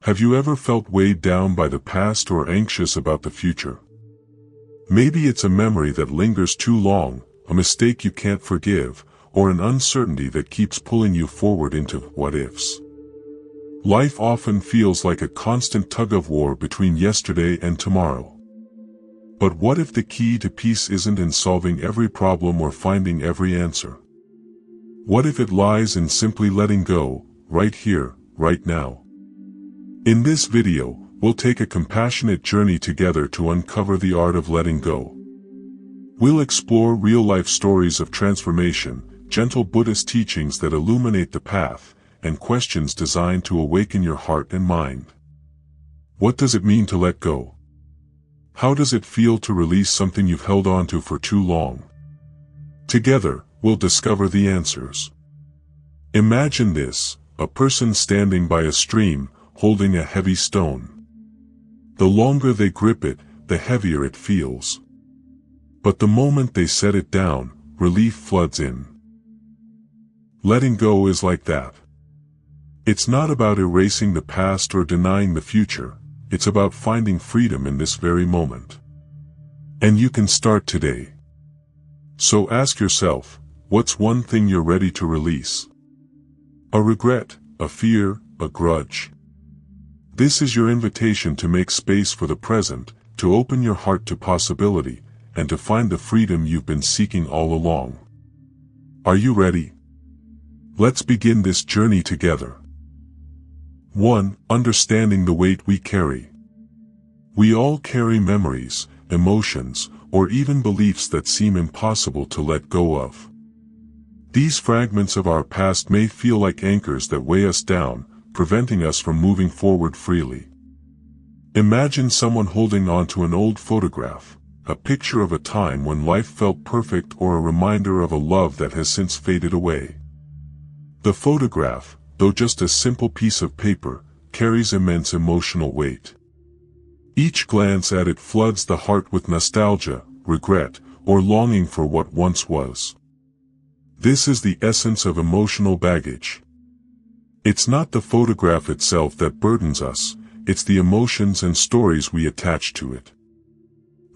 Have you ever felt weighed down by the past or anxious about the future? Maybe it's a memory that lingers too long, a mistake you can't forgive, or an uncertainty that keeps pulling you forward into what-ifs. Life often feels like a constant tug-of-war between yesterday and tomorrow. But what if the key to peace isn't in solving every problem or finding every answer? What if it lies in simply letting go, right here, right now? In this video, we'll take a compassionate journey together to uncover the art of letting go. We'll explore real-life stories of transformation, gentle Buddhist teachings that illuminate the path, and questions designed to awaken your heart and mind. What does it mean to let go? How does it feel to release something you've held on to for too long? Together, we'll discover the answers. Imagine this, a person standing by a stream, holding a heavy stone. The longer they grip it, the heavier it feels. But the moment they set it down, relief floods in. Letting go is like that. It's not about erasing the past or denying the future, it's about finding freedom in this very moment. And you can start today. So ask yourself, what's one thing you're ready to release? A regret, a fear, a grudge. This is your invitation to make space for the present, to open your heart to possibility, and to find the freedom you've been seeking all along. Are you ready? Let's begin this journey together. 1. Understanding the weight we carry. We all carry memories, emotions, or even beliefs that seem impossible to let go of. These fragments of our past may feel like anchors that weigh us down, preventing us from moving forward freely. Imagine someone holding on to an old photograph, a picture of a time when life felt perfect or a reminder of a love that has since faded away. The photograph, though just a simple piece of paper, carries immense emotional weight. Each glance at it floods the heart with nostalgia, regret, or longing for what once was. This is the essence of emotional baggage. It's not the photograph itself that burdens us, it's the emotions and stories we attach to it.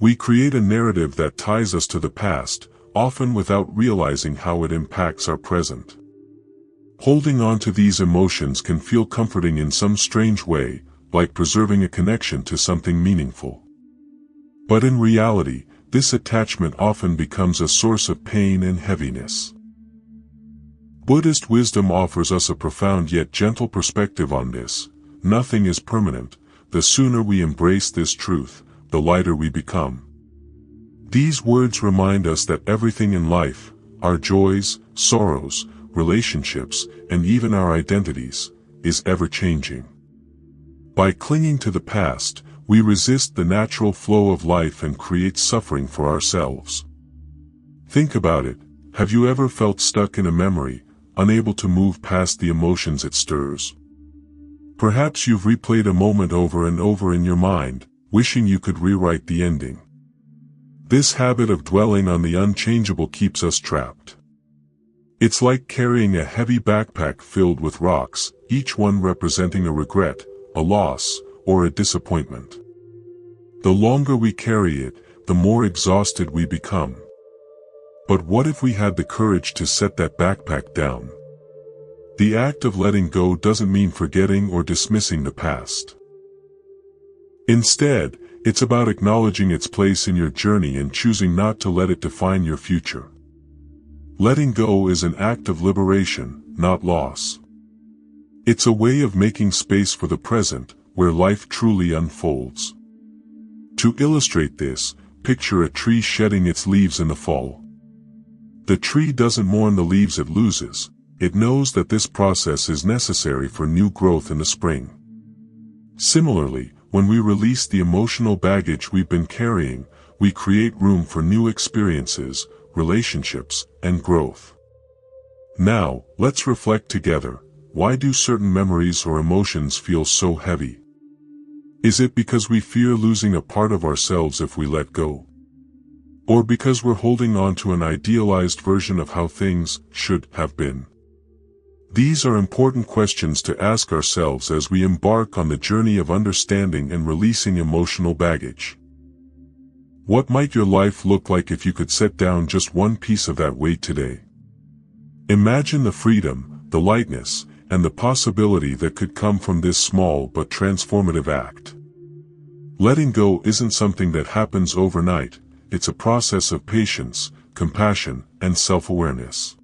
We create a narrative that ties us to the past, often without realizing how it impacts our present. Holding on to these emotions can feel comforting in some strange way, like preserving a connection to something meaningful. But in reality, this attachment often becomes a source of pain and heaviness. Buddhist wisdom offers us a profound yet gentle perspective on this. Nothing is permanent. The sooner we embrace this truth, the lighter we become. These words remind us that everything in life, our joys, sorrows, relationships, and even our identities, is ever-changing. By clinging to the past, we resist the natural flow of life and create suffering for ourselves. Think about it. Have you ever felt stuck in a memory, unable to move past the emotions it stirs? Perhaps you've replayed a moment over and over in your mind, wishing you could rewrite the ending. This habit of dwelling on the unchangeable keeps us trapped. It's like carrying a heavy backpack filled with rocks, each one representing a regret, a loss, or a disappointment. The longer we carry it, the more exhausted we become. But what if we had the courage to set that backpack down? The act of letting go doesn't mean forgetting or dismissing the past. Instead, it's about acknowledging its place in your journey and choosing not to let it define your future. Letting go is an act of liberation, not loss. It's a way of making space for the present, where life truly unfolds. To illustrate this, picture a tree shedding its leaves in the fall. The tree doesn't mourn the leaves it loses, it knows that this process is necessary for new growth in the spring. Similarly, when we release the emotional baggage we've been carrying, we create room for new experiences, relationships, and growth. Now, let's reflect together. Why do certain memories or emotions feel so heavy? Is it because we fear losing a part of ourselves if we let go? Or because we're holding on to an idealized version of how things should have been? These are important questions to ask ourselves as we embark on the journey of understanding and releasing emotional baggage. What might your life look like if you could set down just one piece of that weight today? Imagine the freedom, the lightness, and the possibility that could come from this small but transformative act. Letting go isn't something that happens overnight, it's a process of patience, compassion, and self-awareness.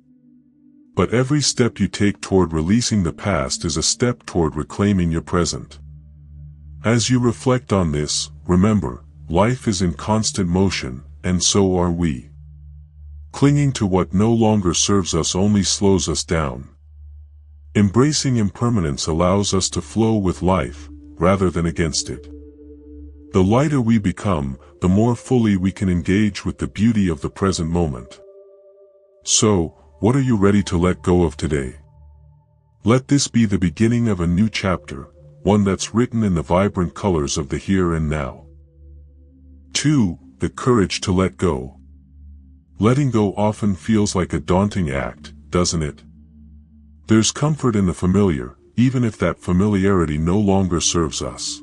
But every step you take toward releasing the past is a step toward reclaiming your present. As you reflect on this, remember, life is in constant motion, and so are we. Clinging to what no longer serves us only slows us down. Embracing impermanence allows us to flow with life, rather than against it. The lighter we become, the more fully we can engage with the beauty of the present moment. So, what are you ready to let go of today? Let this be the beginning of a new chapter, one that's written in the vibrant colors of the here and now. 2. The courage to let go. Letting go often feels like a daunting act, doesn't it? There's comfort in the familiar, even if that familiarity no longer serves us.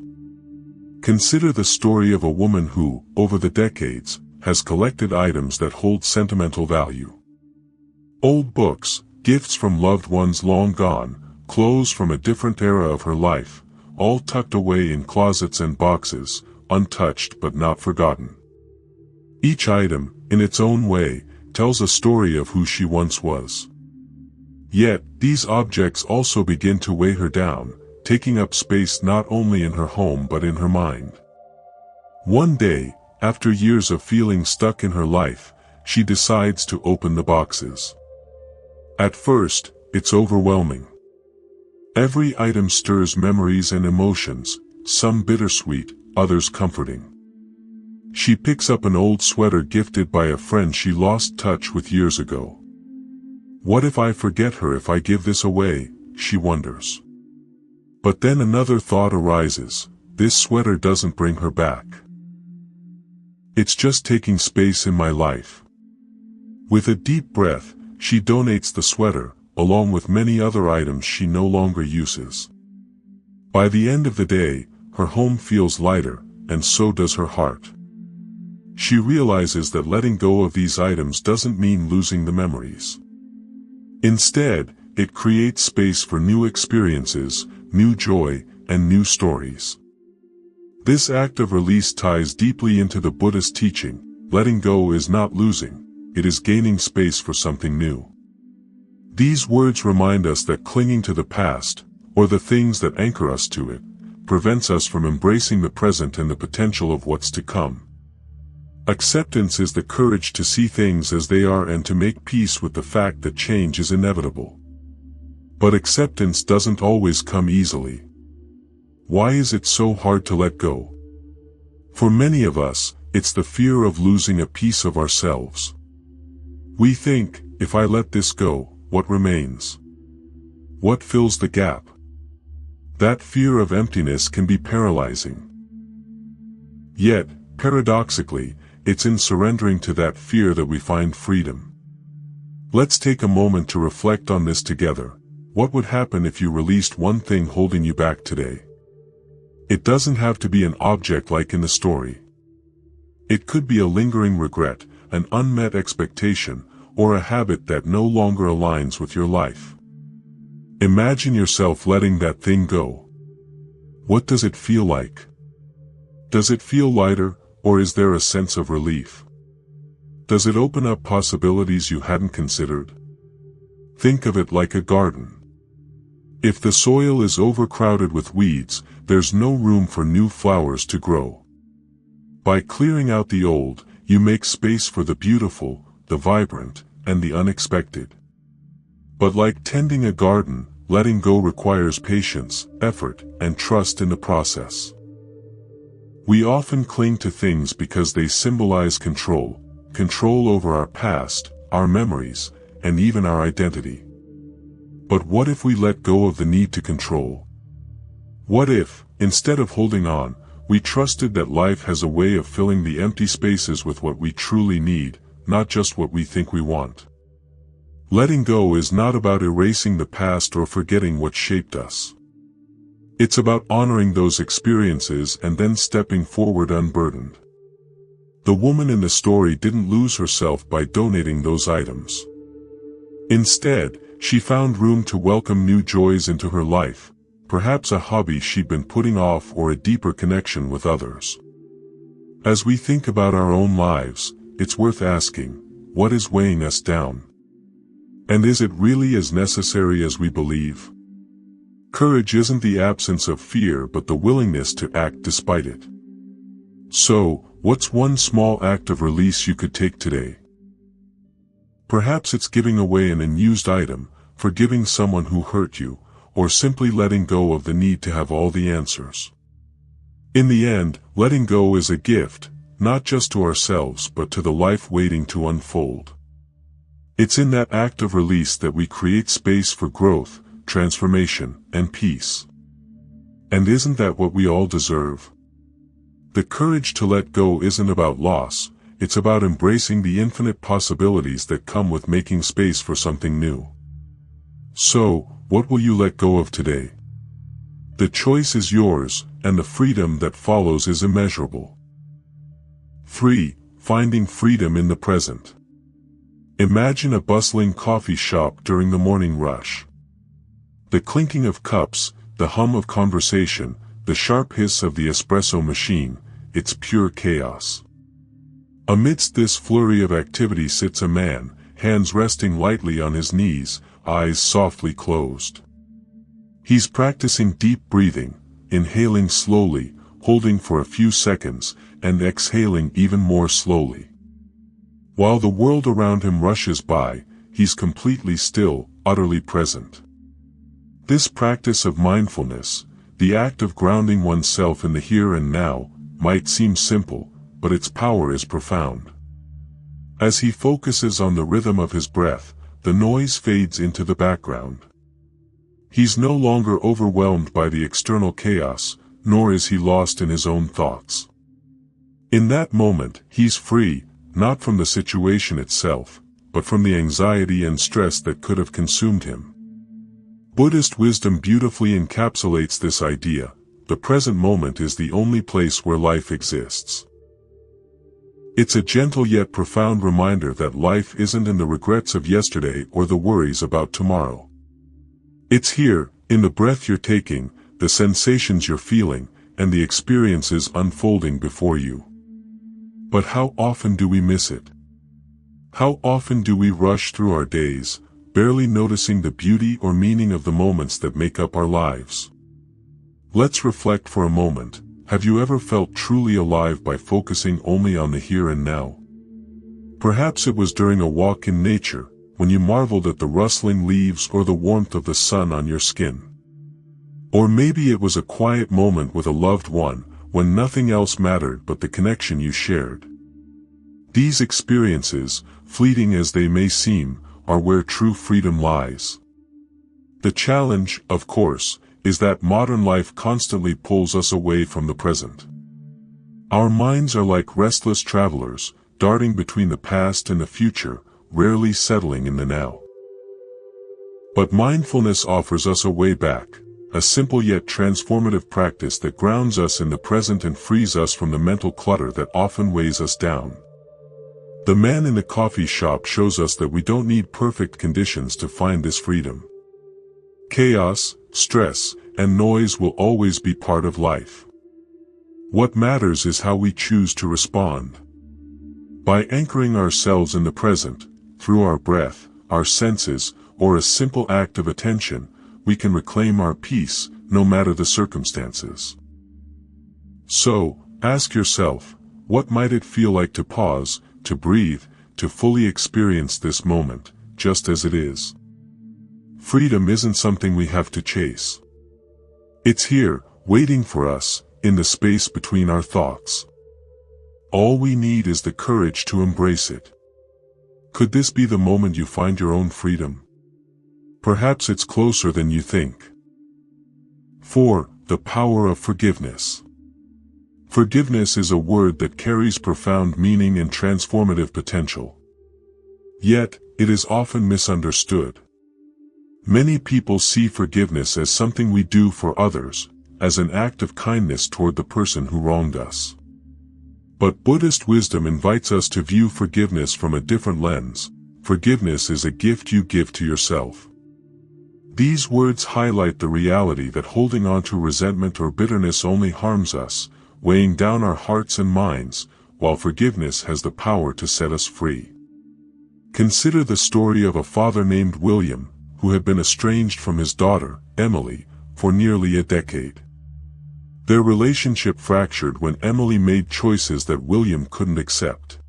Consider the story of a woman who, over the decades, has collected items that hold sentimental value. Old books, gifts from loved ones long gone, clothes from a different era of her life, all tucked away in closets and boxes, untouched but not forgotten. Each item, in its own way, tells a story of who she once was. Yet, these objects also begin to weigh her down, taking up space not only in her home but in her mind. One day, after years of feeling stuck in her life, she decides to open the boxes. At first, it's overwhelming. Every item stirs memories and emotions, some bittersweet, others comforting. She picks up an old sweater gifted by a friend she lost touch with years ago. What if I forget her if I give this away, she wonders. But then another thought arises, this sweater doesn't bring her back. It's just taking space in my life. With a deep breath, she donates the sweater, along with many other items she no longer uses. By the end of the day, her home feels lighter, and so does her heart. She realizes that letting go of these items doesn't mean losing the memories. Instead, it creates space for new experiences, new joy, and new stories. This act of release ties deeply into the Buddhist teaching. Letting go is not losing, it is gaining space for something new. These words remind us that clinging to the past, or the things that anchor us to it, prevents us from embracing the present and the potential of what's to come. Acceptance is the courage to see things as they are and to make peace with the fact that change is inevitable. But acceptance doesn't always come easily. Why is it so hard to let go? For many of us, it's the fear of losing a piece of ourselves. We think, if I let this go, what remains? What fills the gap? That fear of emptiness can be paralyzing. Yet, paradoxically, it's in surrendering to that fear that we find freedom. Let's take a moment to reflect on this together. What would happen if you released one thing holding you back today? It doesn't have to be an object like in the story. It could be a lingering regret, an unmet expectation, or a habit that no longer aligns with your life. Imagine yourself letting that thing go. What does it feel like? Does it feel lighter, or is there a sense of relief? Does it open up possibilities you hadn't considered? Think of it like a garden. If the soil is overcrowded with weeds, there's no room for new flowers to grow. By clearing out the old, you make space for the beautiful, the vibrant, and the unexpected. But like tending a garden, letting go requires patience, effort, and trust in the process. We often cling to things because they symbolize control over our past, our memories, and even our identity. But what if we let go of the need to control? What if, instead of holding on, we trusted that life has a way of filling the empty spaces with what we truly need, not just what we think we want? Letting go is not about erasing the past or forgetting what shaped us. It's about honoring those experiences and then stepping forward unburdened. The woman in the story didn't lose herself by donating those items. Instead, she found room to welcome new joys into her life, perhaps a hobby she'd been putting off or a deeper connection with others. As we think about our own lives, it's worth asking, what is weighing us down? And is it really as necessary as we believe? Courage isn't the absence of fear but the willingness to act despite it. So, what's one small act of release you could take today? Perhaps it's giving away an unused item, forgiving someone who hurt you, or simply letting go of the need to have all the answers. In the end, letting go is a gift, not just to ourselves but to the life waiting to unfold. It's in that act of release that we create space for growth, transformation, and peace. And isn't that what we all deserve? The courage to let go isn't about loss, it's about embracing the infinite possibilities that come with making space for something new. So, what will you let go of today? The choice is yours, and the freedom that follows is immeasurable. 3. Finding freedom in the present. Imagine a bustling coffee shop during the morning rush. The clinking of cups, the hum of conversation, the sharp hiss of the espresso machine, it's pure chaos. Amidst this flurry of activity sits a man, hands resting lightly on his knees, eyes softly closed. He's practicing deep breathing, inhaling slowly, holding for a few seconds, and exhaling even more slowly. While the world around him rushes by, he's completely still, utterly present. This practice of mindfulness, the act of grounding oneself in the here and now, might seem simple, but its power is profound. As he focuses on the rhythm of his breath, the noise fades into the background. He's no longer overwhelmed by the external chaos, nor is he lost in his own thoughts. In that moment, he's free, not from the situation itself, but from the anxiety and stress that could have consumed him. Buddhist wisdom beautifully encapsulates this idea: the present moment is the only place where life exists. It's a gentle yet profound reminder that life isn't in the regrets of yesterday or the worries about tomorrow. It's here, in the breath you're taking, the sensations you're feeling, and the experiences unfolding before you. But how often do we miss it? How often do we rush through our days, barely noticing the beauty or meaning of the moments that make up our lives? Let's reflect for a moment. Have you ever felt truly alive by focusing only on the here and now? Perhaps it was during a walk in nature, when you marveled at the rustling leaves or the warmth of the sun on your skin. Or maybe it was a quiet moment with a loved one, when nothing else mattered but the connection you shared. These experiences, fleeting as they may seem, are where true freedom lies. The challenge, of course, is that modern life constantly pulls us away from the present. Our minds are like restless travelers, darting between the past and the future, rarely settling in the now. But mindfulness offers us a way back, a simple yet transformative practice that grounds us in the present and frees us from the mental clutter that often weighs us down. The man in the coffee shop shows us that we don't need perfect conditions to find this freedom. Chaos, stress, and noise will always be part of life. What matters is how we choose to respond. By anchoring ourselves in the present, through our breath, our senses, or a simple act of attention, we can reclaim our peace, no matter the circumstances. So, ask yourself, what might it feel like to pause, to breathe, to fully experience this moment, just as it is? Freedom isn't something we have to chase. It's here, waiting for us, in the space between our thoughts. All we need is the courage to embrace it. Could this be the moment you find your own freedom? Perhaps it's closer than you think. 4. The power of forgiveness. Forgiveness is a word that carries profound meaning and transformative potential. Yet, it is often misunderstood. Many people see forgiveness as something we do for others, as an act of kindness toward the person who wronged us. But Buddhist wisdom invites us to view forgiveness from a different lens. Forgiveness is a gift you give to yourself. These words highlight the reality that holding on to resentment or bitterness only harms us, weighing down our hearts and minds, while forgiveness has the power to set us free. Consider the story of a father named William, who had been estranged from his daughter, Emily, for nearly a decade. Their relationship fractured when Emily made choices that William couldn't accept.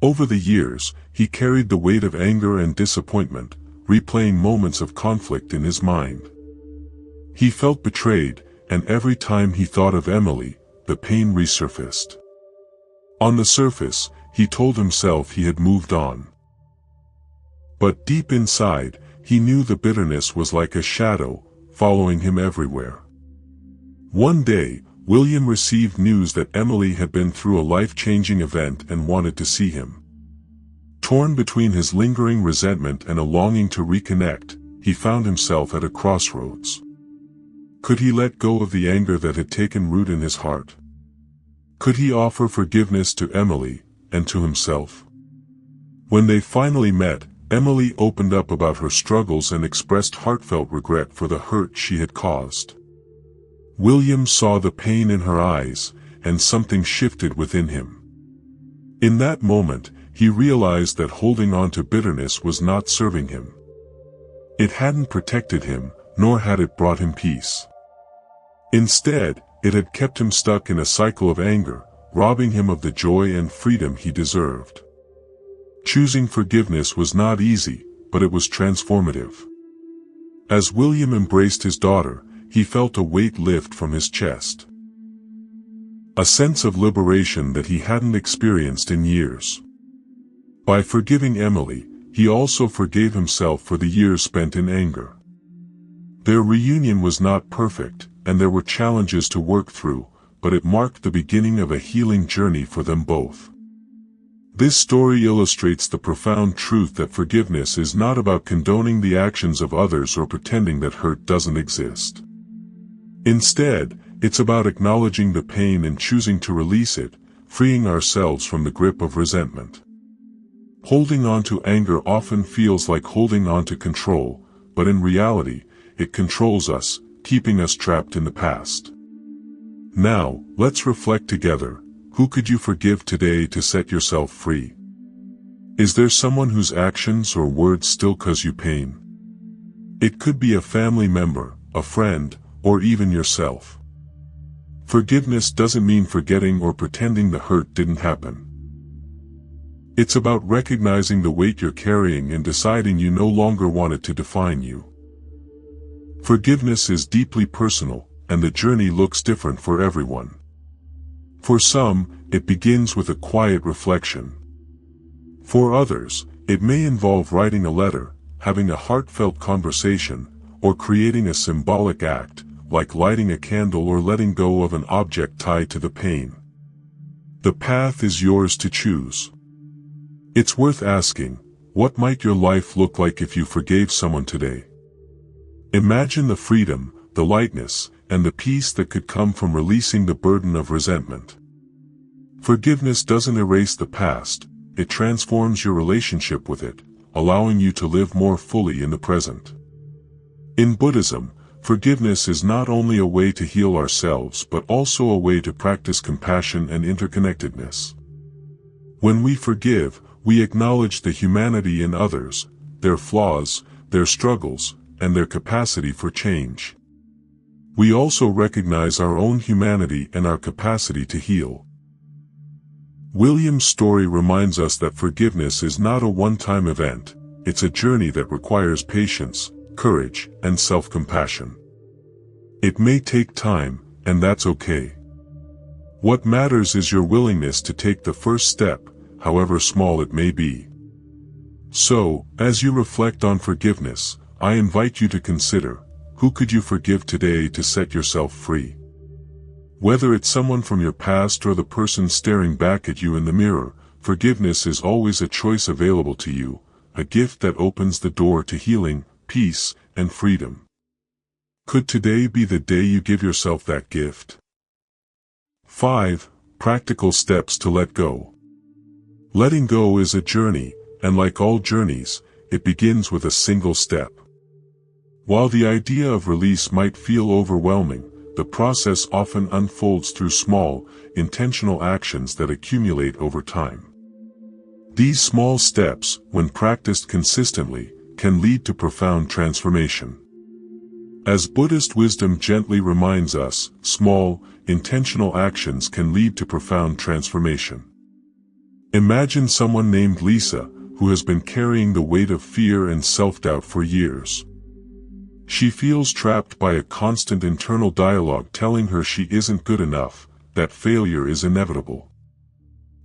Over the years, he carried the weight of anger and disappointment, replaying moments of conflict in his mind. He felt betrayed, and every time he thought of Emily, the pain resurfaced. On the surface, he told himself he had moved on. But deep inside, he knew the bitterness was like a shadow, following him everywhere. One day, William received news that Emily had been through a life-changing event and wanted to see him. Torn between his lingering resentment and a longing to reconnect, he found himself at a crossroads. Could he let go of the anger that had taken root in his heart? Could he offer forgiveness to Emily, and to himself? When they finally met, Emily opened up about her struggles and expressed heartfelt regret for the hurt she had caused. William saw the pain in her eyes, and something shifted within him. In that moment, he realized that holding on to bitterness was not serving him. It hadn't protected him, nor had it brought him peace. Instead, it had kept him stuck in a cycle of anger, robbing him of the joy and freedom he deserved. Choosing forgiveness was not easy, but it was transformative. As William embraced his daughter, he felt a weight lift from his chest. A sense of liberation that he hadn't experienced in years. By forgiving Emily, he also forgave himself for the years spent in anger. Their reunion was not perfect, and there were challenges to work through, but it marked the beginning of a healing journey for them both. This story illustrates the profound truth that forgiveness is not about condoning the actions of others or pretending that hurt doesn't exist. Instead, it's about acknowledging the pain and choosing to release it, freeing ourselves from the grip of resentment. Holding on to anger often feels like holding on to control, but in reality, it controls us, keeping us trapped in the past. Now, let's reflect together. Who could you forgive today to set yourself free? Is there someone whose actions or words still cause you pain? It could be a family member, a friend, or even yourself. Forgiveness doesn't mean forgetting or pretending the hurt didn't happen. It's about recognizing the weight you're carrying and deciding you no longer want it to define you. Forgiveness is deeply personal, and the journey looks different for everyone. For some, it begins with a quiet reflection. For others, it may involve writing a letter, having a heartfelt conversation, or creating a symbolic act, like lighting a candle or letting go of an object tied to the pain. The path is yours to choose. It's worth asking, what might your life look like if you forgave someone today? Imagine the freedom, the lightness, and the peace that could come from releasing the burden of resentment. Forgiveness doesn't erase the past, it transforms your relationship with it, allowing you to live more fully in the present. In Buddhism, forgiveness is not only a way to heal ourselves but also a way to practice compassion and interconnectedness. When we forgive, we acknowledge the humanity in others, their flaws, their struggles, and their capacity for change. We also recognize our own humanity and our capacity to heal. William's story reminds us that forgiveness is not a one-time event, it's a journey that requires patience, courage, and self-compassion. It may take time, and that's okay. What matters is your willingness to take the first step, however small it may be. So, as you reflect on forgiveness, I invite you to consider, who could you forgive today to set yourself free? Whether it's someone from your past or the person staring back at you in the mirror, forgiveness is always a choice available to you, a gift that opens the door to healing, peace, and freedom. Could today be the day you give yourself that gift? 5. Practical steps to let go. Letting go is a journey, and like all journeys, it begins with a single step. While the idea of release might feel overwhelming, the process often unfolds through small, intentional actions that accumulate over time. These small steps, when practiced consistently, can lead to profound transformation. As Buddhist wisdom gently reminds us, small, intentional actions can lead to profound transformation. Imagine someone named Lisa, who has been carrying the weight of fear and self-doubt for years. She feels trapped by a constant internal dialogue telling her she isn't good enough, that failure is inevitable.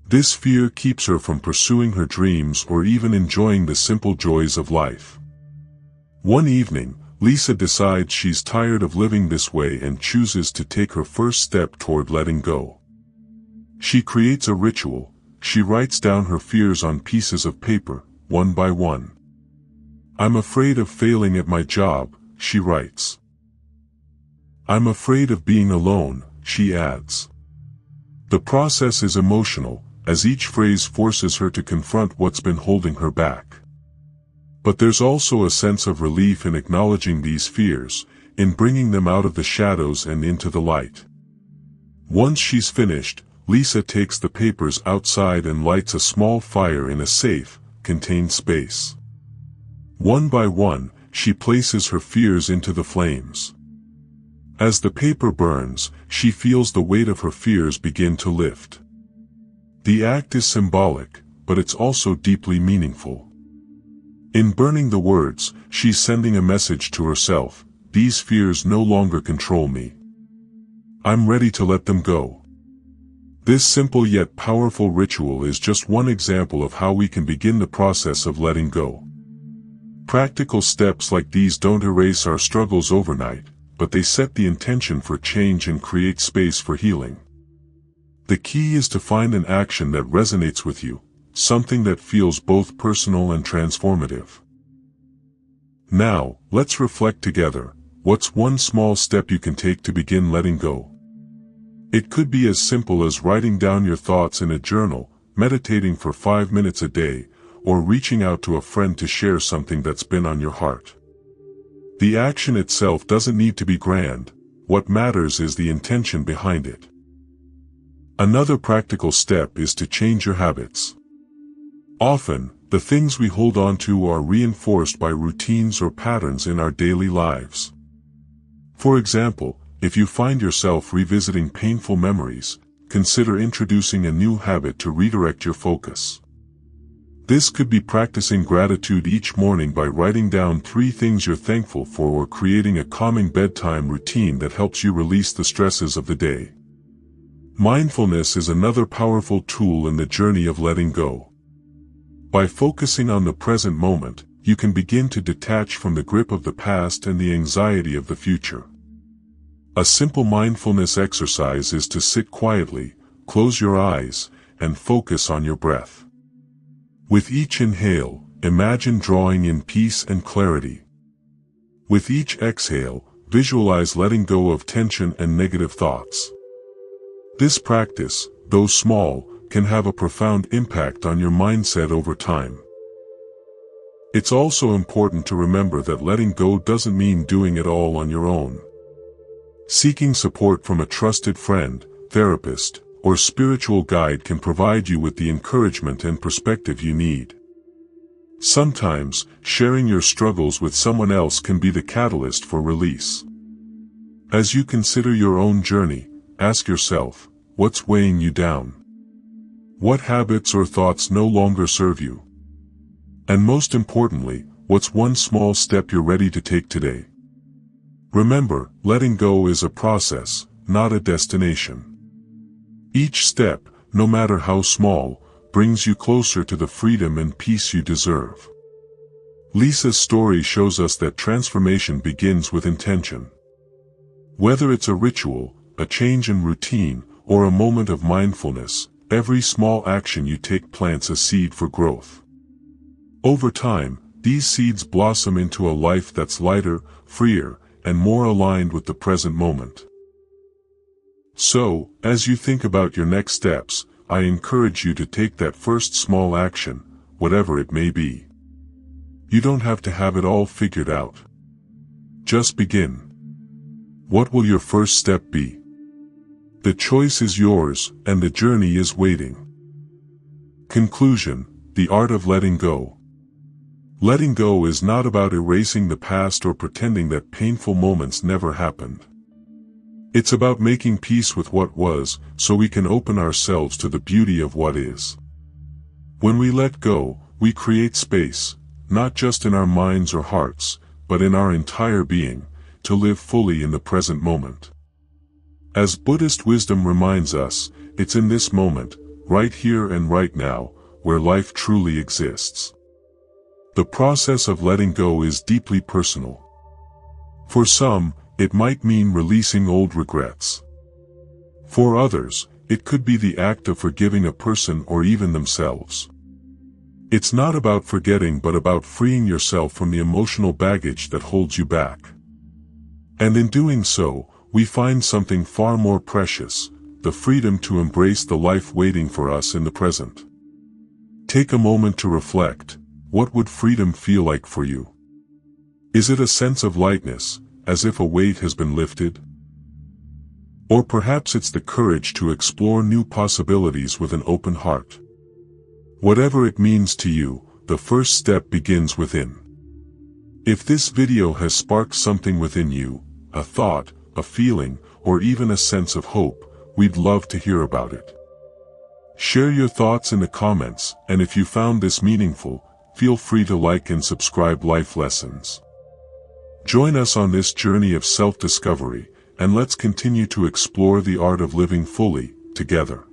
This fear keeps her from pursuing her dreams or even enjoying the simple joys of life. One evening, Lisa decides she's tired of living this way and chooses to take her first step toward letting go. She creates a ritual. She writes down her fears on pieces of paper, one by one. "I'm afraid of failing at my job," she writes. "I'm afraid of being alone," she adds. The process is emotional, as each phrase forces her to confront what's been holding her back. But there's also a sense of relief in acknowledging these fears, in bringing them out of the shadows and into the light. Once she's finished, Lisa takes the papers outside and lights a small fire in a safe, contained space. One by one, she places her fears into the flames. As the paper burns, she feels the weight of her fears begin to lift. The act is symbolic, but it's also deeply meaningful. In burning the words, she's sending a message to herself: these fears no longer control me. I'm ready to let them go. This simple yet powerful ritual is just one example of how we can begin the process of letting go. Practical steps like these don't erase our struggles overnight, but they set the intention for change and create space for healing. The key is to find an action that resonates with you, something that feels both personal and transformative. Now, let's reflect together. What's one small step you can take to begin letting go? It could be as simple as writing down your thoughts in a journal, meditating for 5 minutes a day, or reaching out to a friend to share something that's been on your heart. The action itself doesn't need to be grand. What matters is the intention behind it. Another practical step is to change your habits. Often, the things we hold on to are reinforced by routines or patterns in our daily lives. For example, if you find yourself revisiting painful memories, consider introducing a new habit to redirect your focus. This could be practicing gratitude each morning by writing down 3 things you're thankful for, or creating a calming bedtime routine that helps you release the stresses of the day. Mindfulness is another powerful tool in the journey of letting go. By focusing on the present moment, you can begin to detach from the grip of the past and the anxiety of the future. A simple mindfulness exercise is to sit quietly, close your eyes, and focus on your breath. With each inhale, imagine drawing in peace and clarity. With each exhale, visualize letting go of tension and negative thoughts. This practice, though small, can have a profound impact on your mindset over time. It's also important to remember that letting go doesn't mean doing it all on your own. Seeking support from a trusted friend, therapist, or spiritual guide can provide you with the encouragement and perspective you need. Sometimes, sharing your struggles with someone else can be the catalyst for release. As you consider your own journey, ask yourself, what's weighing you down? What habits or thoughts no longer serve you? And most importantly, what's one small step you're ready to take today? Remember, letting go is a process, not a destination. Each step, no matter how small, brings you closer to the freedom and peace you deserve. Lisa's story shows us that transformation begins with intention. Whether it's a ritual, a change in routine, or a moment of mindfulness, every small action you take plants a seed for growth. Over time, these seeds blossom into a life that's lighter, freer, and more aligned with the present moment. So, as you think about your next steps, I encourage you to take that first small action, whatever it may be. You don't have to have it all figured out. Just begin. What will your first step be? The choice is yours, and the journey is waiting. Conclusion: the art of letting go. Letting go is not about erasing the past or pretending that painful moments never happened. It's about making peace with what was, so we can open ourselves to the beauty of what is. When we let go, we create space, not just in our minds or hearts, but in our entire being, to live fully in the present moment. As Buddhist wisdom reminds us, it's in this moment, right here and right now, where life truly exists. The process of letting go is deeply personal. For some, it might mean releasing old regrets. For others, it could be the act of forgiving a person or even themselves. It's not about forgetting but about freeing yourself from the emotional baggage that holds you back. And in doing so, we find something far more precious, the freedom to embrace the life waiting for us in the present. Take a moment to reflect. What would freedom feel like for you? Is it a sense of lightness, as if a weight has been lifted? Or perhaps it's the courage to explore new possibilities with an open heart. Whatever it means to you, the first step begins within. If this video has sparked something within you, a thought, a feeling, or even a sense of hope, we'd love to hear about it. Share your thoughts in the comments, and if you found this meaningful, feel free to like and subscribe Life Lessons. Join us on this journey of self-discovery, and let's continue to explore the art of living fully, together.